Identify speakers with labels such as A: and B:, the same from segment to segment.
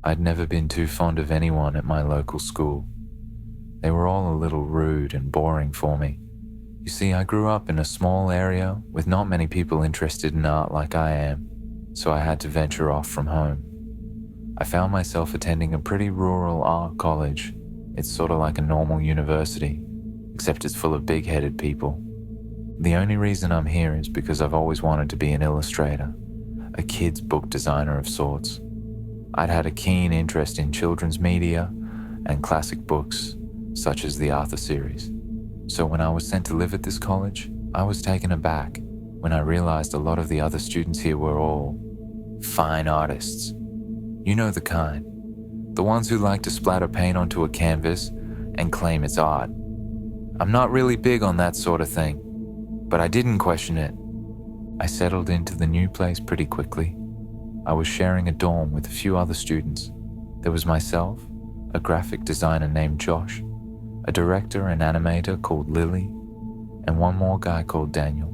A: I'd never been too fond of anyone at my local school. They were all a little rude and boring for me. You see, I grew up in a small area with not many people interested in art like I am, so I had to venture off from home. I found myself attending a pretty rural art college. It's sort of like a normal university, except it's full of big-headed people. The only reason I'm here is because I've always wanted to be an illustrator, a kid's book designer of sorts. I'd had a keen interest in children's media and classic books, such as the Arthur series. So when I was sent to live at this college, I was taken aback when I realized a lot of the other students here were all fine artists. You know the kind. The ones who like to splatter paint onto a canvas and claim it's art. I'm not really big on that sort of thing, but I didn't question it. I settled into the new place pretty quickly. I was sharing a dorm with a few other students. There was myself, a graphic designer named Josh, a director and animator called Lily, and one more guy called Daniel.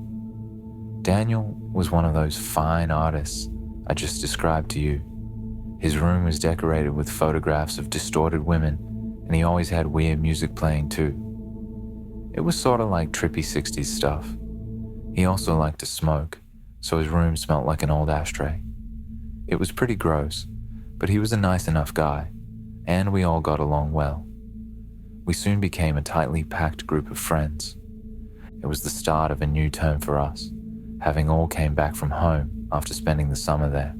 A: Daniel was one of those fine artists I just described to you. His room was decorated with photographs of distorted women, and he always had weird music playing too. It was sort of like trippy 60s stuff. He also liked to smoke, so his room smelled like an old ashtray. It was pretty gross, but he was a nice enough guy, and we all got along well. We soon became a tightly packed group of friends. It was the start of a new term for us, having all came back from home after spending the summer there.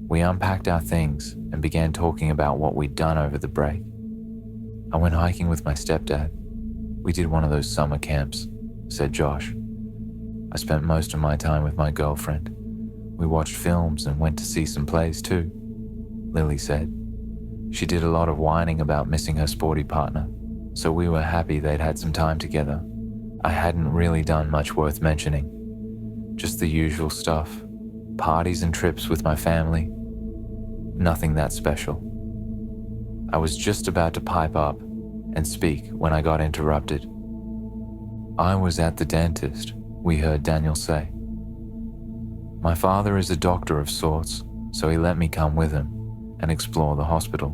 A: We unpacked our things and began talking about what we'd done over the break. I went hiking with my stepdad. We did one of those summer camps, said Josh. I spent most of my time with my girlfriend. We watched films and went to see some plays too, Lily said. She did a lot of whining about missing her sporty partner, so we were happy they'd had some time together. I hadn't really done much worth mentioning. Just the usual stuff. Parties and trips with my family. Nothing that special. I was just about to pipe up and speak when I got interrupted. I was at the dentist, we heard Daniel say. My father is a doctor of sorts, so he let me come with him and explore the hospital.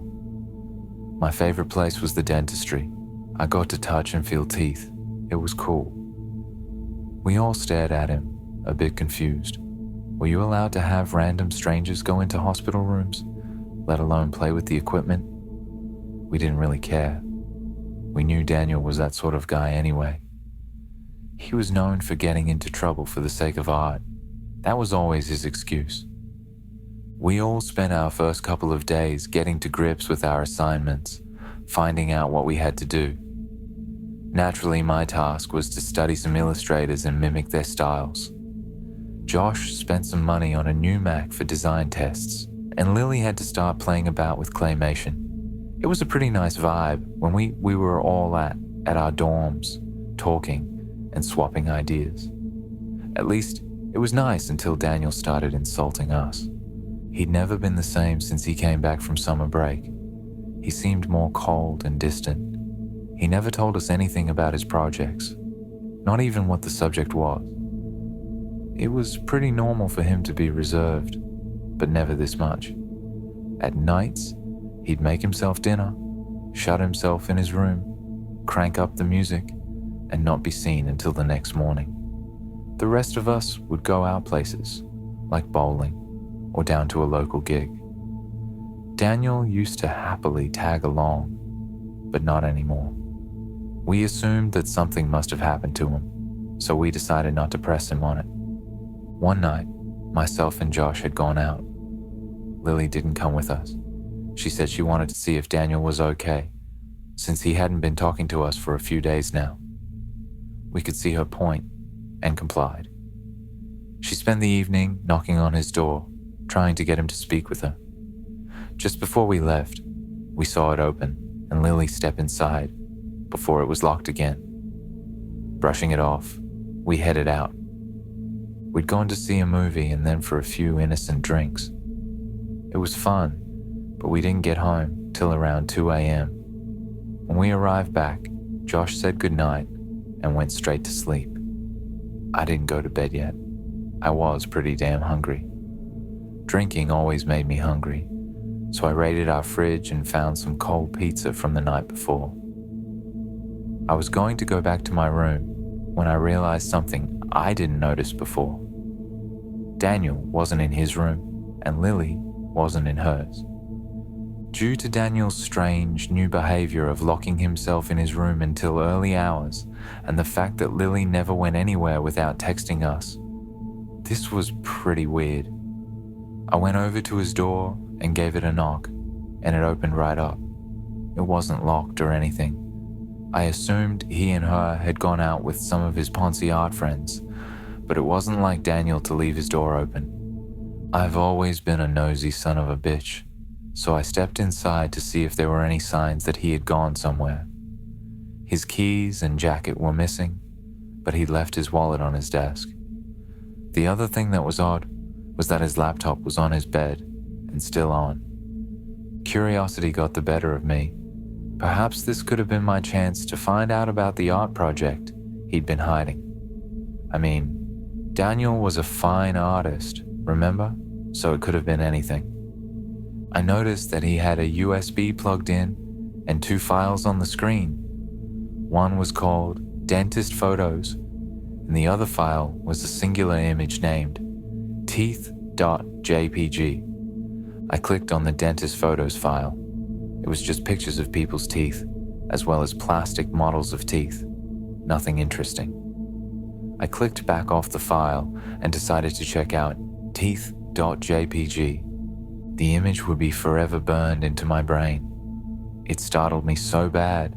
A: My favorite place was the dentistry. I got to touch and feel teeth. It was cool. We all stared at him, a bit confused. Were you allowed to have random strangers go into hospital rooms, let alone play with the equipment? We didn't really care. We knew Daniel was that sort of guy anyway. He was known for getting into trouble for the sake of art. That was always his excuse. We all spent our first couple of days getting to grips with our assignments, finding out what we had to do. Naturally, my task was to study some illustrators and mimic their styles. Josh spent some money on a new Mac for design tests, and Lily had to start playing about with claymation. It was a pretty nice vibe when we were all at our dorms, talking and swapping ideas. At least, it was nice until Daniel started insulting us. He'd never been the same since he came back from summer break. He seemed more cold and distant. He never told us anything about his projects, not even what the subject was. It was pretty normal for him to be reserved, but never this much. At nights, he'd make himself dinner, shut himself in his room, crank up the music, and not be seen until the next morning. The rest of us would go out places, like bowling, or down to a local gig. Daniel used to happily tag along, but not anymore. We assumed that something must have happened to him, so we decided not to press him on it. One night, myself and Josh had gone out. Lily didn't come with us. She said she wanted to see if Daniel was okay, since he hadn't been talking to us for a few days now. We could see her point, and complied. She spent the evening knocking on his door, trying to get him to speak with her. Just before we left, we saw it open and Lily step inside before it was locked again. Brushing it off, we headed out. We'd gone to see a movie and then for a few innocent drinks. It was fun, but we didn't get home till around 2 a.m. When we arrived back, Josh said goodnight and went straight to sleep. I didn't go to bed yet. I was pretty damn hungry. Drinking always made me hungry, So I raided our fridge and found some cold pizza from the night before. I was going to go back to my room when I realized something I didn't notice before. Daniel wasn't in his room, and Lily wasn't in hers. Due to Daniel's strange new behavior of locking himself in his room until early hours, and the fact that Lily never went anywhere without texting us, this was pretty weird. I went over to his door and gave it a knock, and it opened right up. It wasn't locked or anything. I assumed he and her had gone out with some of his Ponzi art friends, but it wasn't like Daniel to leave his door open. I've always been a nosy son of a bitch, so I stepped inside to see if there were any signs that he had gone somewhere. His keys and jacket were missing, but he'd left his wallet on his desk. The other thing that was odd was that his laptop was on his bed and still on. Curiosity got the better of me. Perhaps this could have been my chance to find out about the art project he'd been hiding. I mean, Daniel was a fine artist, remember? So it could have been anything. I noticed that he had a USB plugged in and 2 files on the screen. One was called Dentist Photos, and the other file was a singular image named Teeth.jpg. I clicked on the Dentist Photos file. It was just pictures of people's teeth, as well as plastic models of teeth. Nothing interesting. I clicked back off the file and decided to check out Teeth.jpg. The image would be forever burned into my brain. It startled me so bad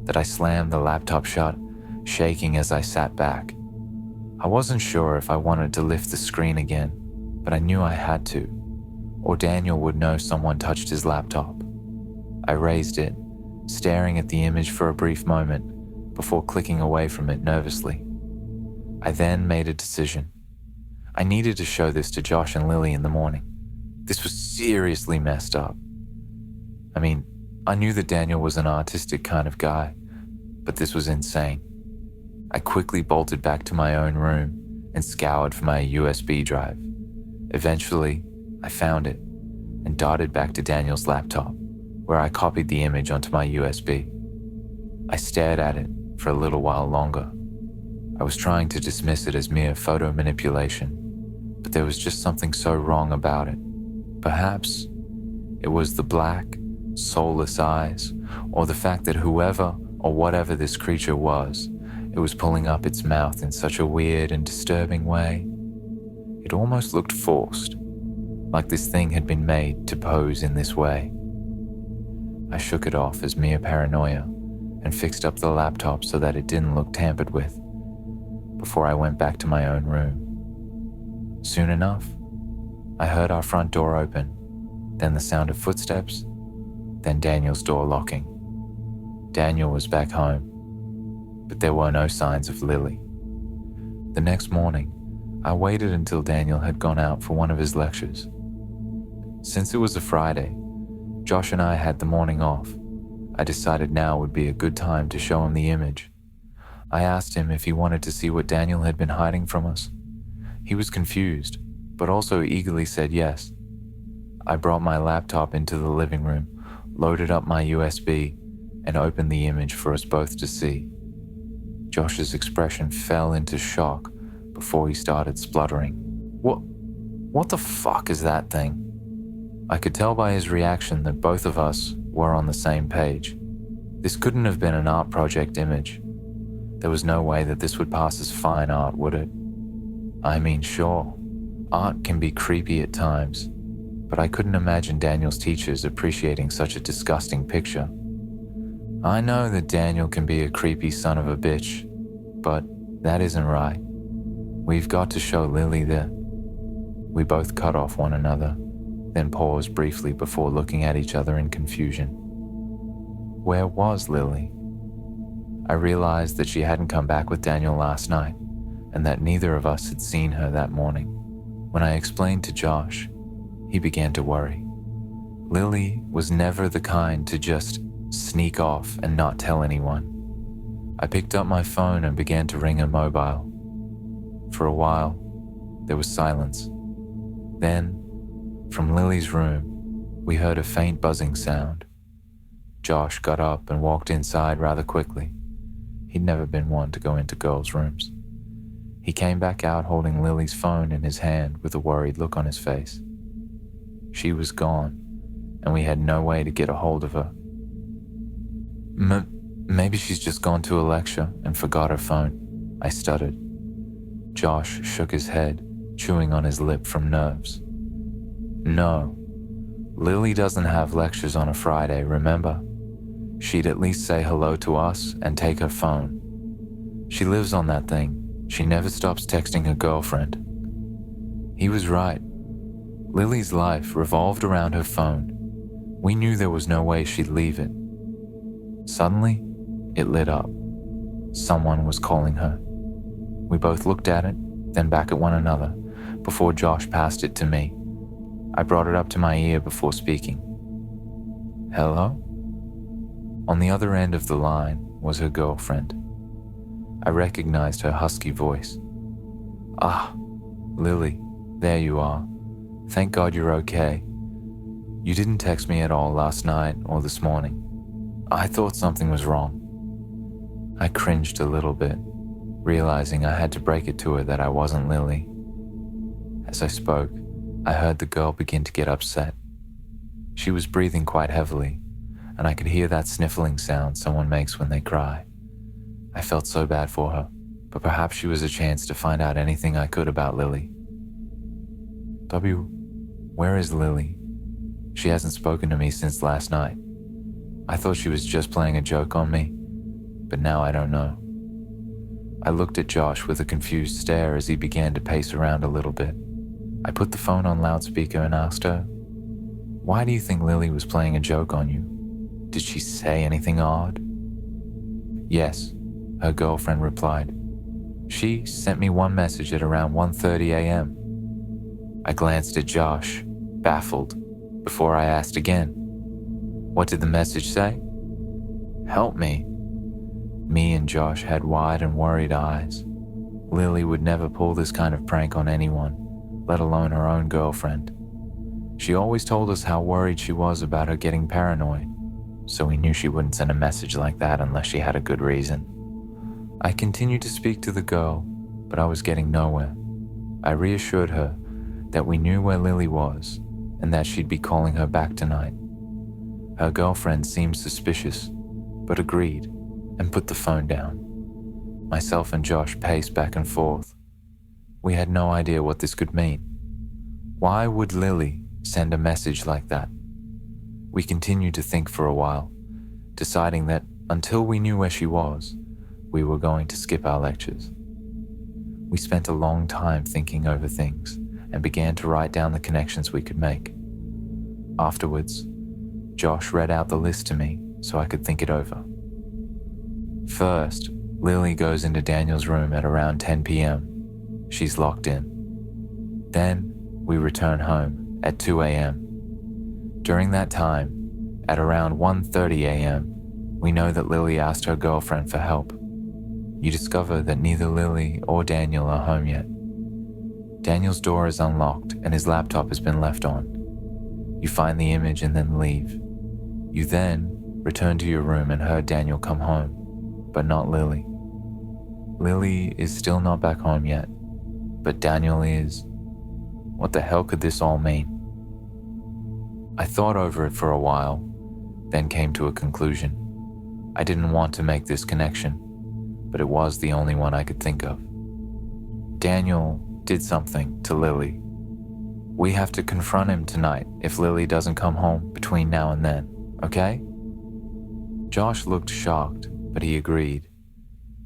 A: that I slammed the laptop shut, shaking as I sat back. I wasn't sure if I wanted to lift the screen again, but I knew I had to, or Daniel would know someone touched his laptop. I raised it, staring at the image for a brief moment before clicking away from it nervously. I then made a decision. I needed to show this to Josh and Lily in the morning. This was seriously messed up. I mean, I knew that Daniel was an artistic kind of guy, but this was insane. I quickly bolted back to my own room and scoured for my USB drive. Eventually, I found it and darted back to Daniel's laptop, where I copied the image onto my USB. I stared at it for a little while longer. I was trying to dismiss it as mere photo manipulation, but there was just something so wrong about it. Perhaps it was the black, soulless eyes, or the fact that whoever or whatever this creature was, it was pulling up its mouth in such a weird and disturbing way. It almost looked forced, like this thing had been made to pose in this way. I shook it off as mere paranoia and fixed up the laptop so that it didn't look tampered with before I went back to my own room. Soon enough, I heard our front door open, then the sound of footsteps, then Daniel's door locking. Daniel was back home, but there were no signs of Lily. The next morning, I waited until Daniel had gone out for one of his lectures. Since it was a Friday, Josh and I had the morning off. I decided now would be a good time to show him the image. I asked him if he wanted to see what Daniel had been hiding from us. He was confused, but also eagerly said yes. I brought my laptop into the living room, loaded up my USB, and opened the image for us both to see. Josh's expression fell into shock before he started spluttering. What the fuck is that thing? I could tell by his reaction that both of us were on the same page. This couldn't have been an art project image. There was no way that this would pass as fine art, would it? I mean, sure, art can be creepy at times, but I couldn't imagine Daniel's teachers appreciating such a disgusting picture. I know that Daniel can be a creepy son of a bitch, but that isn't right. We've got to show Lily that. We both cut off one another, then paused briefly before looking at each other in confusion. Where was Lily? I realized that she hadn't come back with Daniel last night, and that neither of us had seen her that morning. When I explained to Josh, he began to worry. Lily was never the kind to just sneak off and not tell anyone. I picked up my phone and began to ring her mobile. For a while, there was silence. Then, from Lily's room, We heard a faint buzzing sound. Josh got up and walked inside rather quickly. He'd never been one to go into girls' rooms. He came back out holding Lily's phone in his hand with a worried look on his face. She was gone, and we had no way to get a hold of her. Maybe she's just gone to a lecture and forgot her phone, I stuttered. Josh shook his head, chewing on his lip from nerves. No, Lily doesn't have lectures on a Friday, remember? She'd at least say hello to us and take her phone. She lives on that thing. She never stops texting her girlfriend. He was right. Lily's life revolved around her phone. We knew there was no way she'd leave it. Suddenly, it lit up. Someone was calling her. We both looked at it, then back at one another, before Josh passed it to me. I brought it up to my ear before speaking. Hello? On the other end of the line was her girlfriend. I recognized her husky voice. Ah, Lily, there you are. Thank God you're okay. You didn't text me at all last night or this morning. I thought something was wrong. I cringed a little bit, realizing I had to break it to her that I wasn't Lily. As I spoke, I heard the girl begin to get upset. She was breathing quite heavily, and I could hear that sniffling sound someone makes when they cry. I felt so bad for her, but perhaps she was a chance to find out anything I could about Lily. Where is Lily? She hasn't spoken to me since last night. I thought she was just playing a joke on me, but now I don't know. I looked at Josh with a confused stare as he began to pace around a little bit. I put the phone on loudspeaker and asked her, "Why do you think Lily was playing a joke on you? Did she say anything odd?" "Yes," her girlfriend replied. "She sent me one message at around 1:30 a.m. I glanced at Josh, baffled, before I asked again, "What did the message say?" "Help me." Me and Josh had wide and worried eyes. Lily would never pull this kind of prank on anyone, let alone her own girlfriend. She always told us how worried she was about her getting paranoid, so we knew she wouldn't send a message like that unless she had a good reason. I continued to speak to the girl, but I was getting nowhere. I reassured her that we knew where Lily was and that she'd be calling her back tonight. Her girlfriend seemed suspicious, but agreed and put the phone down. Myself and Josh paced back and forth. We had no idea what this could mean. Why would Lily send a message like that? We continued to think for a while, deciding that until we knew where she was, we were going to skip our lectures. We spent a long time thinking over things and began to write down the connections we could make. Afterwards, Josh read out the list to me so I could think it over. First, Lily goes into Daniel's room at around 10 p.m. She's locked in. Then, we return home at 2 a.m. During that time, at around 1:30 a.m., we know that Lily asked her girlfriend for help. You discover that neither Lily or Daniel are home yet. Daniel's door is unlocked and his laptop has been left on. You find the image and then leave. You then return to your room and heard Daniel come home, but not Lily. Lily is still not back home yet, but Daniel is. What the hell could this all mean? I thought over it for a while, then came to a conclusion. I didn't want to make this connection, but it was the only one I could think of. Daniel did something to Lily. We have to confront him tonight if Lily doesn't come home between now and then, okay? Josh looked shocked, but he agreed.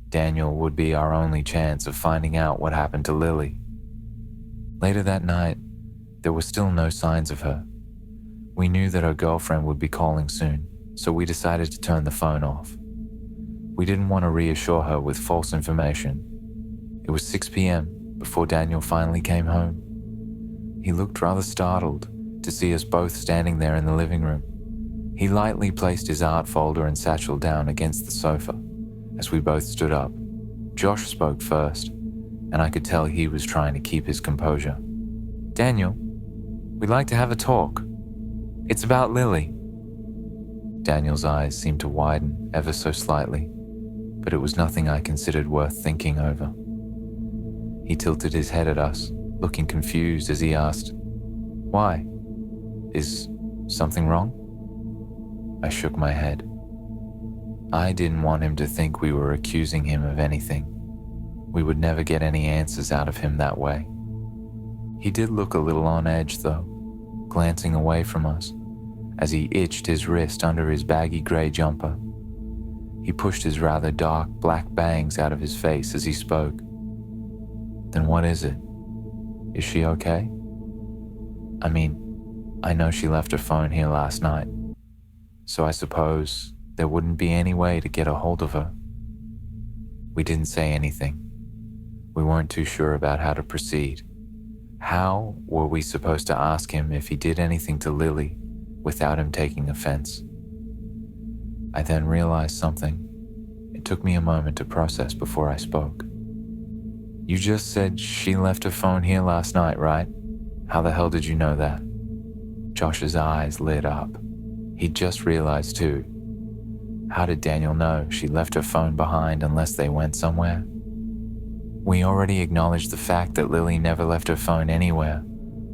A: Daniel would be our only chance of finding out what happened to Lily. Later that night, there were still no signs of her. We knew that her girlfriend would be calling soon, so we decided to turn the phone off. We didn't want to reassure her with false information. It was 6 p.m. before Daniel finally came home. He looked rather startled to see us both standing there in the living room. He lightly placed his art folder and satchel down against the sofa as we both stood up. Josh spoke first, and I could tell he was trying to keep his composure. "Daniel, we'd like to have a talk." It's about Lily. Daniel's eyes seemed to widen ever so slightly, but it was nothing I considered worth thinking over. He tilted his head at us, looking confused as he asked, "Why? Is something wrong?" I shook my head. I didn't want him to think we were accusing him of anything. We would never get any answers out of him that way. He did look a little on edge, though, glancing away from us as he itched his wrist under his baggy grey jumper. He pushed his rather dark black bangs out of his face as he spoke. "Then what is it? Is she okay? I mean, I know she left her phone here last night, so I suppose there wouldn't be any way to get a hold of her." We didn't say anything. We weren't too sure about how to proceed. How were we supposed to ask him if he did anything to Lily without him taking offense? I then realized something. It took me a moment to process before I spoke. "You just said she left her phone here last night, right? How the hell did you know that?" Josh's eyes lit up. He'd just realized too. How did Daniel know she left her phone behind unless they went somewhere? We already acknowledged the fact that Lily never left her phone anywhere,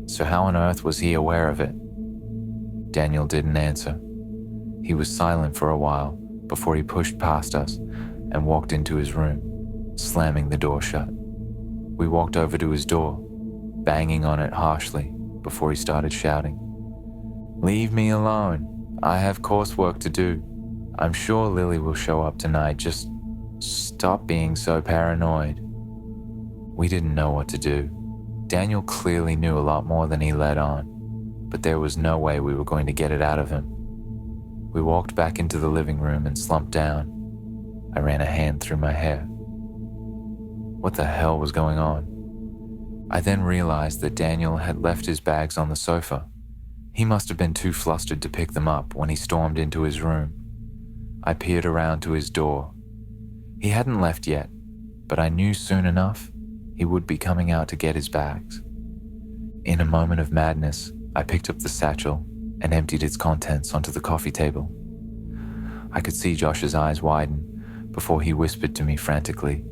A: so how on earth was he aware of it? Daniel didn't answer. He was silent for a while before he pushed past us and walked into his room, slamming the door shut. We walked over to his door, banging on it harshly before he started shouting, "Leave me alone. I have coursework to do. I'm sure Lily will show up tonight. Just stop being so paranoid." We didn't know what to do. Daniel clearly knew a lot more than he let on, but there was no way we were going to get it out of him. We walked back into the living room and slumped down. I ran a hand through my hair. What the hell was going on? I then realized that Daniel had left his bags on the sofa. He must have been too flustered to pick them up when he stormed into his room. I peered around to his door. He hadn't left yet, but I knew soon enough he would be coming out to get his bags. In a moment of madness, I picked up the satchel and emptied its contents onto the coffee table. I could see Josh's eyes widen before he whispered to me frantically,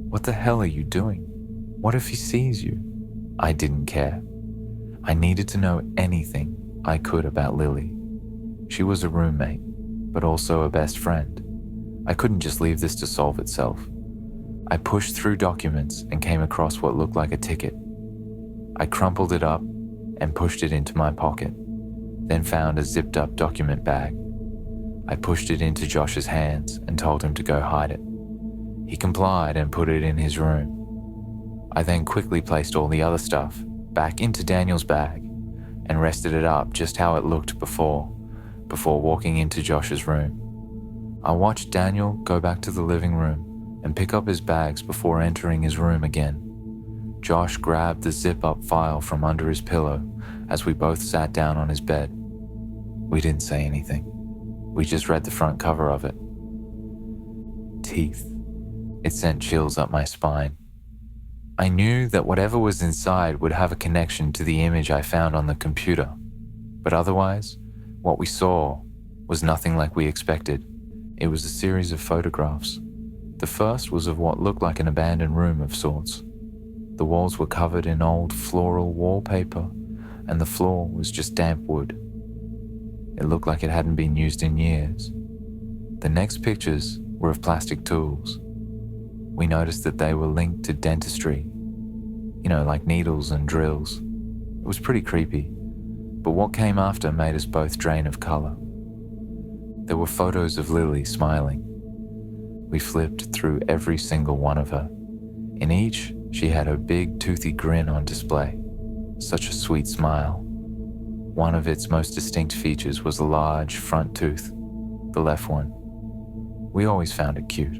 A: "What the hell are you doing? What if he sees you?" I didn't care. I needed to know anything I could about Lily. She was a roommate, but also a best friend. I couldn't just leave this to solve itself. I pushed through documents and came across what looked like a ticket. I crumpled it up and pushed it into my pocket, then found a zipped-up document bag. I pushed it into Josh's hands and told him to go hide it. He complied and put it in his room. I then quickly placed all the other stuff back into Daniel's bag and rested it up just how it looked before walking into Josh's room. I watched Daniel go back to the living room and pick up his bags before entering his room again. Josh grabbed the zip-up file from under his pillow as we both sat down on his bed. We didn't say anything. We just read the front cover of it. Teeth. It sent chills up my spine. I knew that whatever was inside would have a connection to the image I found on the computer, but otherwise, what we saw was nothing like we expected. It was a series of photographs. The first was of what looked like an abandoned room of sorts. The walls were covered in old floral wallpaper, and the floor was just damp wood. It looked like it hadn't been used in years. The next pictures were of plastic tools. We noticed that they were linked to dentistry, like needles and drills. It was pretty creepy, but what came after made us both drain of color. There were photos of Lily smiling. We flipped through every single one of her. In each, she had her big toothy grin on display. Such a sweet smile. One of its most distinct features was a large front tooth, the left one. We always found it cute,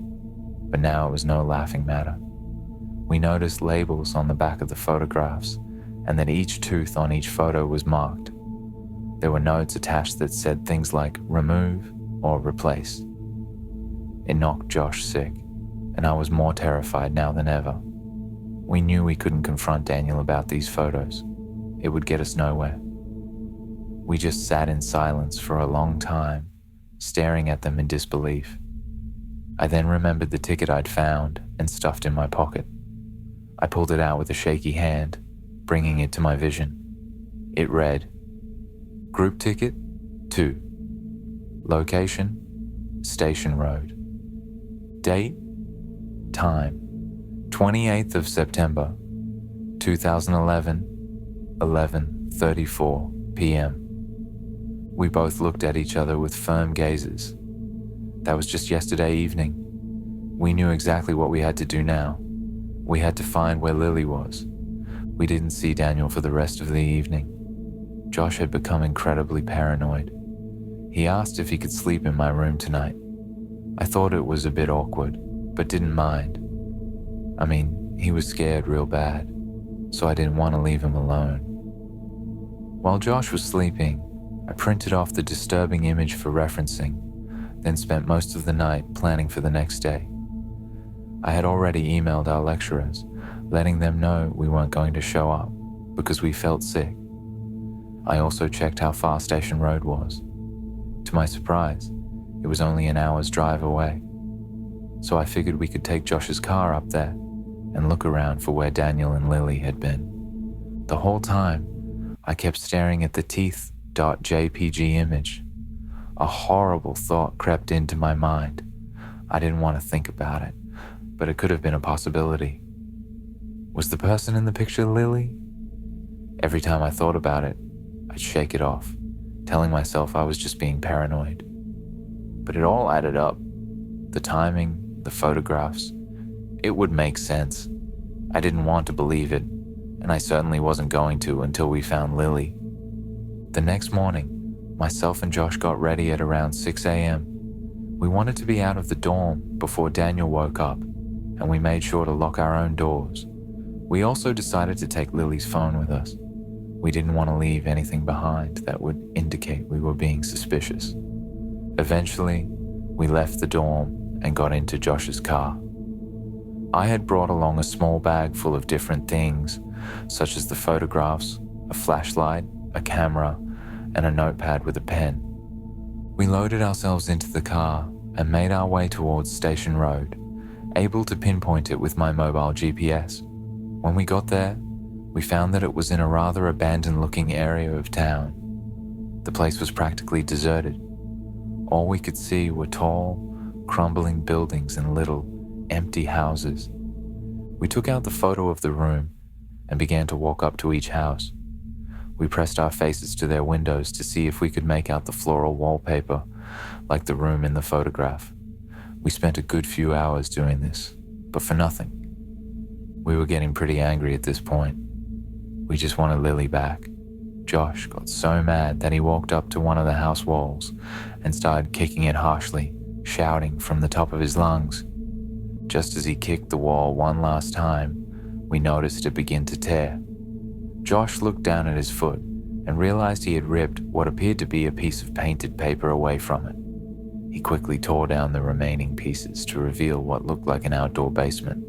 A: but now it was no laughing matter. We noticed labels on the back of the photographs, and that each tooth on each photo was marked. There were notes attached that said things like remove or replace. It knocked Josh sick, and I was more terrified now than ever. We knew we couldn't confront Daniel about these photos. It would get us nowhere. We just sat in silence for a long time, staring at them in disbelief. I then remembered the ticket I'd found and stuffed in my pocket. I pulled it out with a shaky hand, bringing it to my vision. It read, Group Ticket 2. Location, Station Road. Date, time, 28th of September, 2011, 11:34 p.m. We both looked at each other with firm gazes. That was just yesterday evening. We knew exactly what we had to do now. We had to find where Lily was. We didn't see Daniel for the rest of the evening. Josh had become incredibly paranoid. He asked if he could sleep in my room tonight. I thought it was a bit awkward, but didn't mind. I mean, he was scared real bad, so I didn't want to leave him alone. While Josh was sleeping, I printed off the disturbing image for referencing, then spent most of the night planning for the next day. I had already emailed our lecturers, letting them know we weren't going to show up because we felt sick. I also checked how far Station Road was. To my surprise, it was only an hour's drive away. So I figured we could take Josh's car up there and look around for where Daniel and Lily had been. The whole time, I kept staring at the Teeth.jpg image. A horrible thought crept into my mind. I didn't want to think about it, but it could have been a possibility. Was the person in the picture Lily? Every time I thought about it, I'd shake it off, telling myself I was just being paranoid. But it all added up. The timing, the photographs. It would make sense. I didn't want to believe it, and I certainly wasn't going to until we found Lily. The next morning, myself and Josh got ready at around 6 a.m. We wanted to be out of the dorm before Daniel woke up, and we made sure to lock our own doors. We also decided to take Lily's phone with us. We didn't want to leave anything behind that would indicate we were being suspicious. Eventually, we left the dorm and got into Josh's car. I had brought along a small bag full of different things, such as the photographs, a flashlight, a camera, and a notepad with a pen. We loaded ourselves into the car and made our way towards Station Road, able to pinpoint it with my mobile GPS. When we got there, we found that it was in a rather abandoned-looking area of town. The place was practically deserted. All we could see were tall, crumbling buildings and little, empty houses. We took out the photo of the room and began to walk up to each house. We pressed our faces to their windows to see if we could make out the floral wallpaper, like the room in the photograph. We spent a good few hours doing this, but for nothing. We were getting pretty angry at this point. We just wanted Lily back. Josh got so mad that he walked up to one of the house walls and started kicking it harshly, shouting from the top of his lungs. Just as he kicked the wall one last time, we noticed it begin to tear. Josh looked down at his foot and realized he had ripped what appeared to be a piece of painted paper away from it. He quickly tore down the remaining pieces to reveal what looked like an outdoor basement.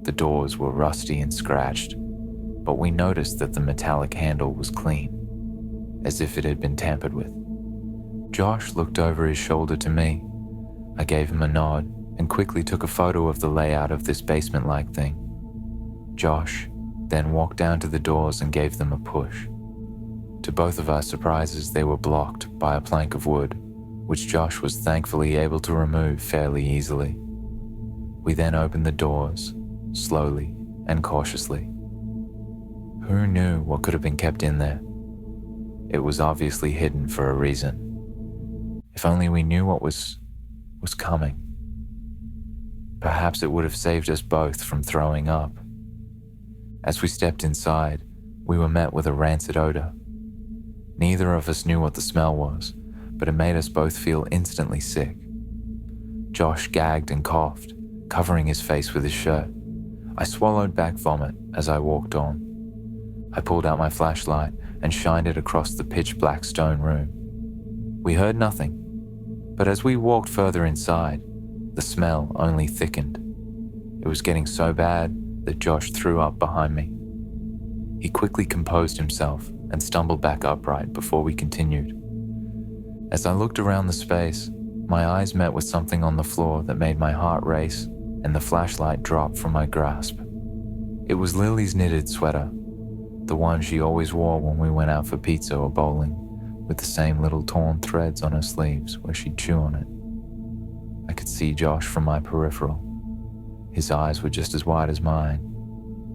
A: The doors were rusty and scratched, but we noticed that the metallic handle was clean, as if it had been tampered with. Josh looked over his shoulder to me. I gave him a nod and quickly took a photo of the layout of this basement-like thing. Josh then walked down to the doors and gave them a push. To both of our surprises, they were blocked by a plank of wood, which Josh was thankfully able to remove fairly easily. We then opened the doors, slowly and cautiously. Who knew what could have been kept in there? It was obviously hidden for a reason. If only we knew what was coming. Perhaps it would have saved us both from throwing up. As we stepped inside, we were met with a rancid odor. Neither of us knew what the smell was, but it made us both feel instantly sick. Josh gagged and coughed, covering his face with his shirt. I swallowed back vomit as I walked on. I pulled out my flashlight and shined it across the pitch-black stone room. We heard nothing, but as we walked further inside, the smell only thickened. It was getting so bad that Josh threw up behind me. He quickly composed himself and stumbled back upright before we continued. As I looked around the space, my eyes met with something on the floor that made my heart race and the flashlight drop from my grasp. It was Lily's knitted sweater, the one she always wore when we went out for pizza or bowling, with the same little torn threads on her sleeves where she'd chew on it. I could see Josh from my peripheral. His eyes were just as wide as mine,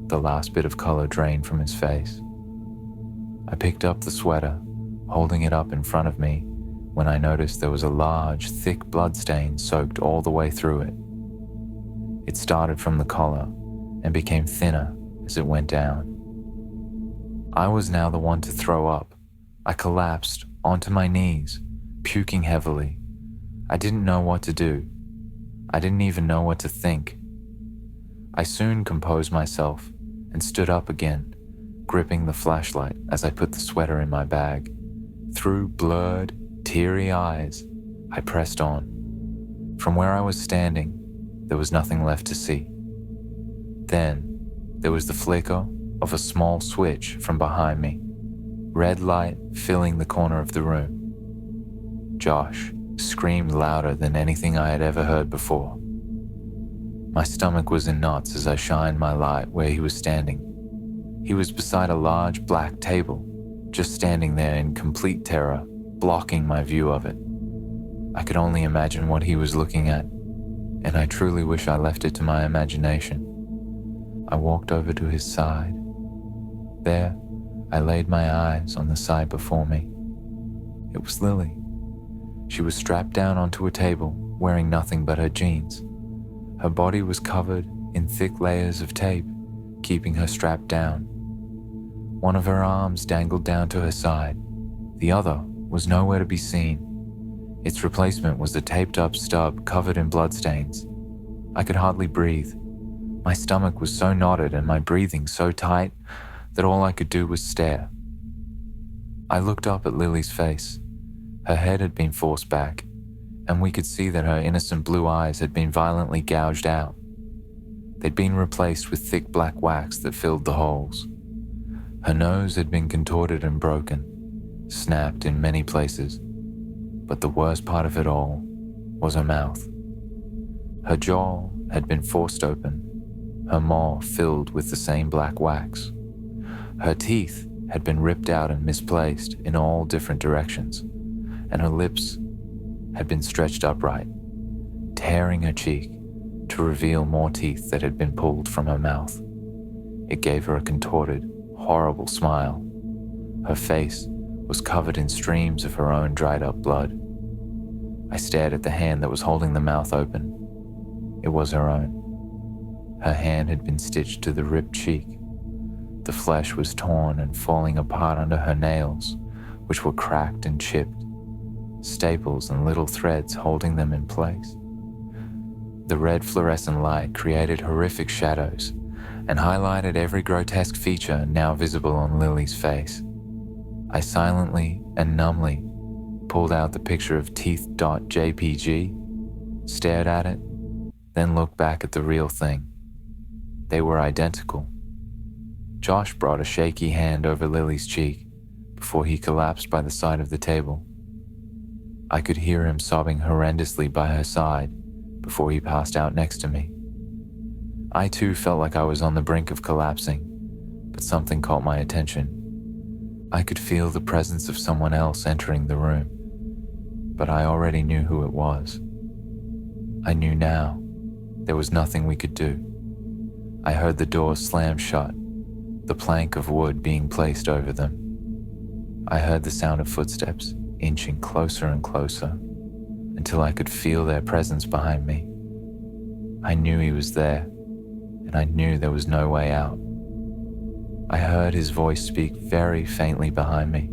A: the last bit of color drained from his face. I picked up the sweater, holding it up in front of me, when I noticed there was a large, thick bloodstain soaked all the way through it. It started from the collar and became thinner as it went down. I was now the one to throw up. I collapsed onto my knees, puking heavily. I didn't know what to do. I didn't even know what to think. I soon composed myself and stood up again, gripping the flashlight as I put the sweater in my bag. Through blurred, teary eyes, I pressed on. From where I was standing, there was nothing left to see. Then, there was the flicker of a small switch from behind me, red light filling the corner of the room. Josh screamed louder than anything I had ever heard before. My stomach was in knots as I shined my light where he was standing. He was beside a large black table, just standing there in complete terror, blocking my view of it. I could only imagine what he was looking at, and I truly wish I left it to my imagination. I walked over to his side. There, I laid my eyes on the side before me. It was Lily. She was strapped down onto a table, wearing nothing but her jeans. Her body was covered in thick layers of tape, keeping her strapped down. One of her arms dangled down to her side. The other was nowhere to be seen. Its replacement was a taped-up stub covered in bloodstains. I could hardly breathe. My stomach was so knotted and my breathing so tight that all I could do was stare. I looked up at Lily's face. Her head had been forced back, and we could see that her innocent blue eyes had been violently gouged out. They'd been replaced with thick black wax that filled the holes. Her nose had been contorted and broken, snapped in many places, but the worst part of it all was her mouth. Her jaw had been forced open, her maw filled with the same black wax. Her teeth had been ripped out and misplaced in all different directions, and her lips had been stretched upright, tearing her cheek to reveal more teeth that had been pulled from her mouth. It gave her a contorted, horrible smile. Her face was covered in streams of her own dried-up blood. I stared at the hand that was holding the mouth open. It was her own. Her hand had been stitched to the ripped cheek. The flesh was torn and falling apart under her nails, which were cracked and chipped, staples and little threads holding them in place. The red fluorescent light created horrific shadows and highlighted every grotesque feature now visible on Lily's face. I silently and numbly pulled out the picture of Teeth.jpg, stared at it, then looked back at the real thing. They were identical. Josh brought a shaky hand over Lily's cheek before he collapsed by the side of the table. I could hear him sobbing horrendously by her side before he passed out next to me. I too felt like I was on the brink of collapsing, but something caught my attention. I could feel the presence of someone else entering the room, but I already knew who it was. I knew now there was nothing we could do. I heard the doors slam shut, the plank of wood being placed over them. I heard the sound of footsteps inching closer and closer until I could feel their presence behind me. I knew he was there, and I knew there was no way out. I heard his voice speak very faintly behind me.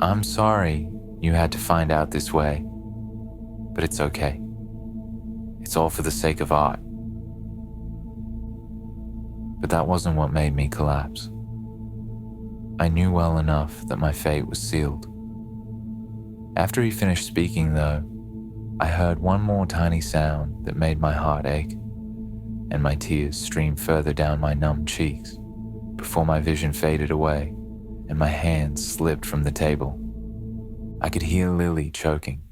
A: "I'm sorry you had to find out this way, but it's okay. It's all for the sake of art." But that wasn't what made me collapse. I knew well enough that my fate was sealed. After he finished speaking, though, I heard one more tiny sound that made my heart ache, and my tears streamed further down my numb cheeks before my vision faded away and my hands slipped from the table. I could hear Lily choking,